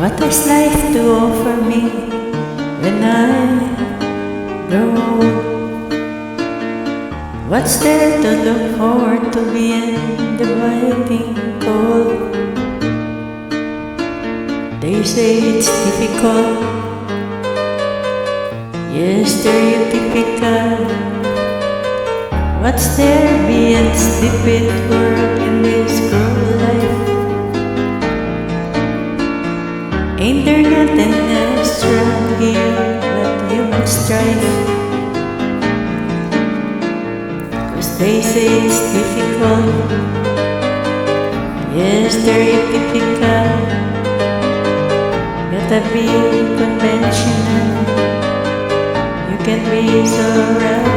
What has life to offer me when I grow old? What's there to look forward to beyond the biting cold? They say it's difficult, yes, stereotypical. What's there beyond stupid work in this cruel life? Ain't there nothing else around here but human strife? 'Cause they say it's difficult, yes, stereotypical. Gotta be conventional, you can be so right.